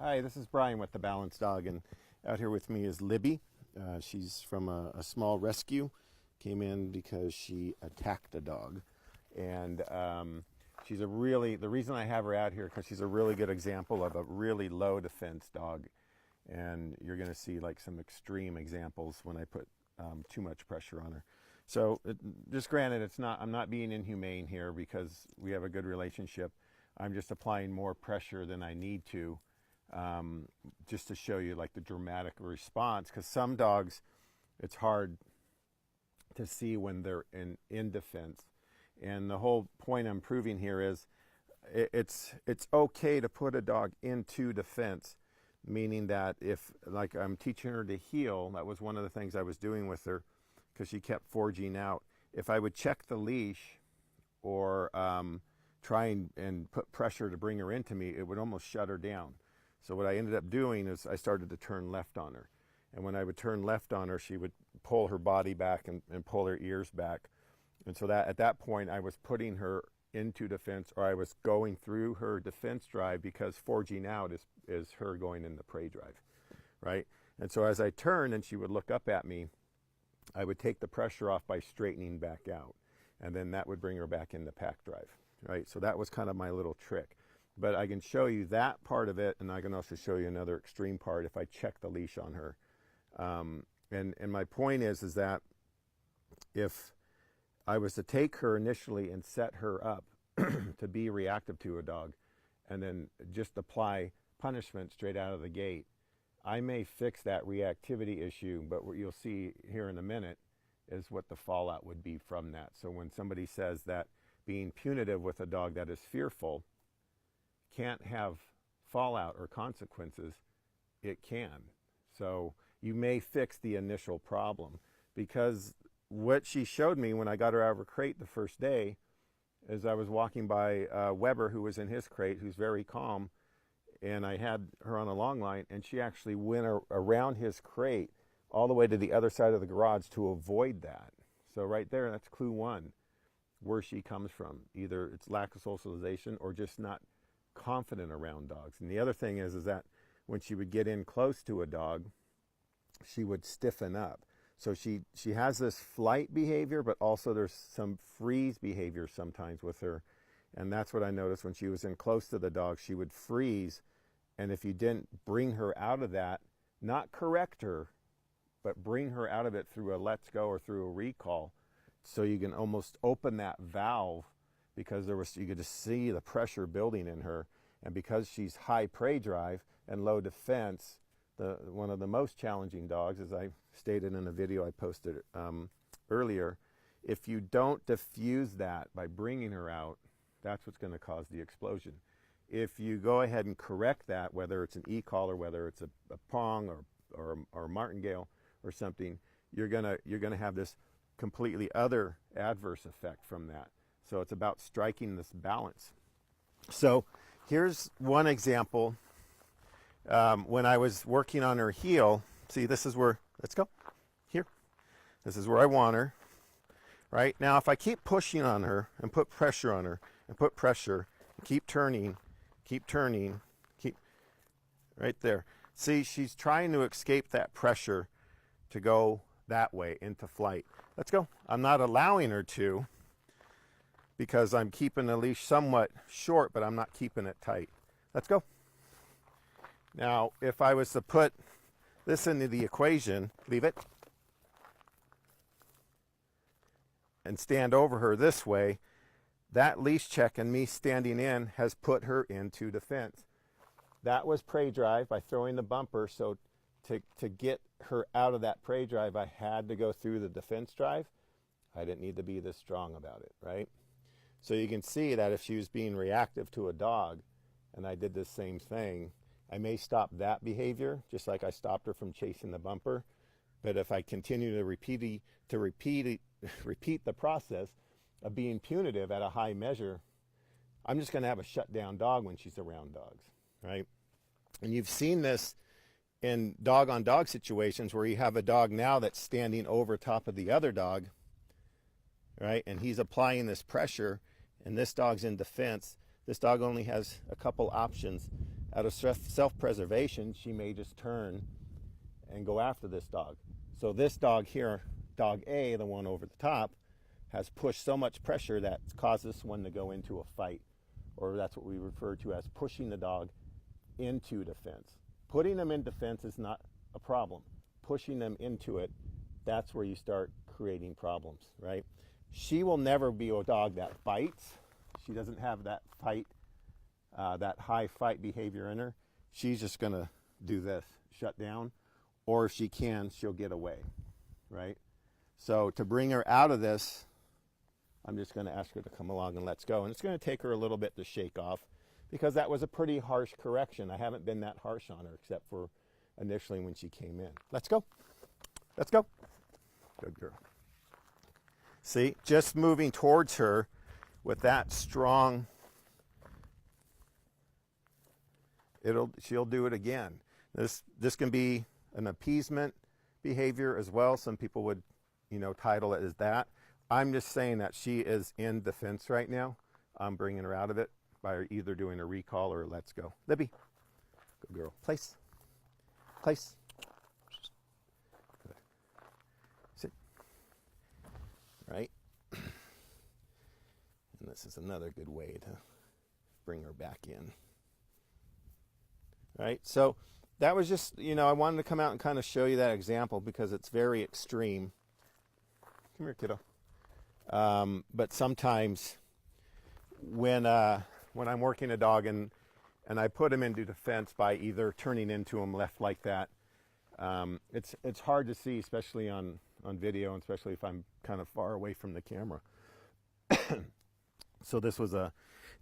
Hi, this is Brian with the Balanced Dog, and out here with me is Libby. She's from a small rescue. Came in because she attacked a dog, and the reason I have her out here because she's a really good example of a really low defense dog, and you're going to see like some extreme examples when I put too much pressure on her. So just granted, I'm not being inhumane here because we have a good relationship. I'm just applying more pressure than I need to, just to show you like the dramatic response, because some dogs, it's hard to see when they're in defense. And the whole point I'm proving here is it's okay to put a dog into defense, meaning that if, like, I'm teaching her to heel, that was one of the things I was doing with her because she kept forging out. If I would check the leash or try and put pressure to bring her into me, it would almost shut her down. So what I ended up doing is I started to turn left on her. And when I would turn left on her, she would pull her body back and pull her ears back. And so that at that point, I was putting her into defense, or I was going through her defense drive, because forging out is her going in the prey drive, right? And so as I turned and she would look up at me, I would take the pressure off by straightening back out. And then that would bring her back in the pack drive, right? So that was kind of my little trick. But I can show you that part of it, and I can also show you another extreme part if I check the leash on her. And my point is that if I was to take her initially and set her up to be reactive to a dog, and then just apply punishment straight out of the gate, I may fix that reactivity issue, but what you'll see here in a minute is what the fallout would be from that. So when somebody says that being punitive with a dog that is fearful can't have fallout or consequences, it can. So you may fix the initial problem, because what she showed me when I got her out of her crate the first day is I was walking by Weber, who was in his crate, who's very calm, and I had her on a long line, and she actually went around his crate all the way to the other side of the garage to avoid that. So right there, that's clue one, where she comes from. Either it's lack of socialization or just not confident around dogs. And the other thing is that when she would get in close to a dog, she would stiffen up. So she has this flight behavior, but also there's some freeze behavior sometimes with her. And that's what I noticed when she was in close to the dog, she would freeze. And if you didn't bring her out of that, not correct her, but bring her out of it through a let's go or through a recall, so you can almost open that valve, because you could just see the pressure building in her. And because she's high prey drive and low defense, one of the most challenging dogs, as I stated in a video I posted earlier, if you don't diffuse that by bringing her out, that's what's going to cause the explosion. If you go ahead and correct that, whether it's an e-call or whether it's a prong or a martingale or something, you're gonna have this completely other adverse effect from that. So it's about striking this balance. So here's one example. When I was working on her heel, see, this is where, let's go, here. This is where I want her, right? Now, if I keep pushing on her and put pressure on her and put pressure, and keep turning, right there. See, she's trying to escape that pressure to go that way into flight. Let's go. I'm not allowing her to, because I'm keeping the leash somewhat short, but I'm not keeping it tight. Let's go. Now, if I was to put this into the equation, leave it, and stand over her this way, that leash check and me standing in has put her into defense. That was prey drive by throwing the bumper, so to get her out of that prey drive, I had to go through the defense drive. I didn't need to be this strong about it, right? So you can see that if she was being reactive to a dog and I did the same thing, I may stop that behavior, just like I stopped her from chasing the bumper. But if I continue to repeat the process of being punitive at a high measure, I'm just going to have a shut down dog when she's around dogs, right? And you've seen this in dog on dog situations where you have a dog now that's standing over top of the other dog, right? And he's applying this pressure, and this dog's in defense. This dog only has a couple options, out of self-preservation, she may just turn and go after this dog. So this dog here, dog A, the one over the top, has pushed so much pressure that caused this one to go into a fight, or that's what we refer to as pushing the dog into defense. Putting them in defense is not a problem. Pushing them into it, that's where you start creating problems, right? She will never be a dog that fights. She doesn't have that fight, that high fight behavior in her. She's just gonna do this, shut down, or if she can, she'll get away, right? So to bring her out of this, I'm just gonna ask her to come along and let's go. And it's gonna take her a little bit to shake off, because that was a pretty harsh correction. I haven't been that harsh on her except for initially when she came in. Let's go. Let's go. Good girl. See, just moving towards her with that strong, she'll do it again. This can be an appeasement behavior as well. Some people would, title it as that. I'm just saying that she is in defense right now. I'm bringing her out of it by either doing a recall or let's go. Libby, good girl. Place. Place. Good. Sit. Right. And this is another good way to bring her back in. Right. So that was just, I wanted to come out and kind of show you that example because it's very extreme. Come here, kiddo. But sometimes when I'm working a dog and I put him into defense by either turning into him left like that, it's hard to see, especially on video, and especially if I'm kind of far away from the camera. So this was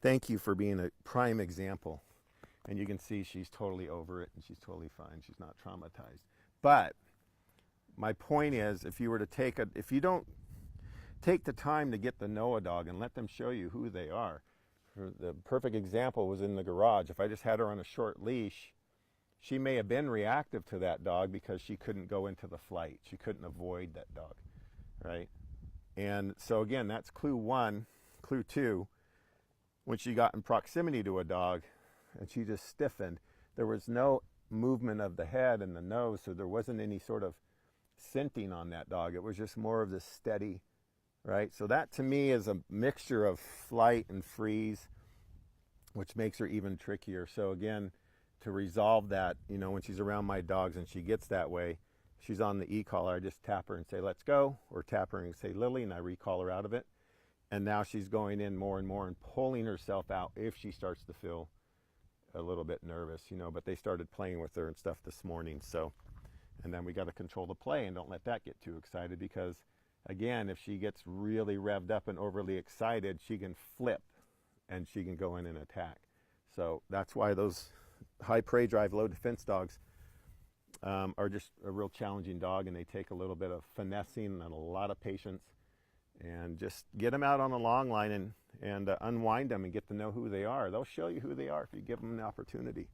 thank you for being a prime example. And you can see she's totally over it and she's totally fine. She's not traumatized. But my point is, if you don't take the time to get to know a dog and let them show you who they are. The perfect example was in the garage. If I just had her on a short leash, she may have been reactive to that dog because she couldn't go into the flight. She couldn't avoid that dog, right? And so again, that's clue one. Clue two, when she got in proximity to a dog and she just stiffened, there was no movement of the head and the nose, so there wasn't any sort of scenting on that dog. It was just more of this steady, right? So that to me is a mixture of flight and freeze, which makes her even trickier. So again, to resolve that, when she's around my dogs and she gets that way, she's on the e-collar, I just tap her and say, let's go, or tap her and say, Lily, and I recall her out of it. And now she's going in more and more and pulling herself out if she starts to feel a little bit nervous, but they started playing with her and stuff this morning. So, and then we got to control the play and don't let that get too excited, because again, if she gets really revved up and overly excited, she can flip and she can go in and attack. So that's why those high prey drive, low defense dogs are just a real challenging dog, and they take a little bit of finessing and a lot of patience, and just get them out on the long line and unwind them and get to know who they are. They'll show you who they are if you give them the opportunity.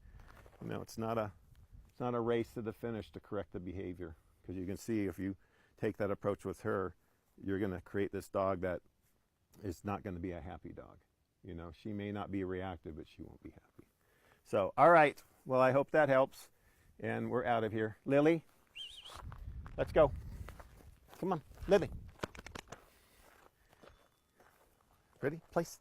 It's not a race to the finish to correct the behavior, because you can see if you take that approach with her, you're going to create this dog that is not going to be a happy dog. She may not be reactive, but she won't be happy. So, all right. Well, I hope that helps. And we're out of here. Lily, let's go. Come on, Lily. Ready? Place.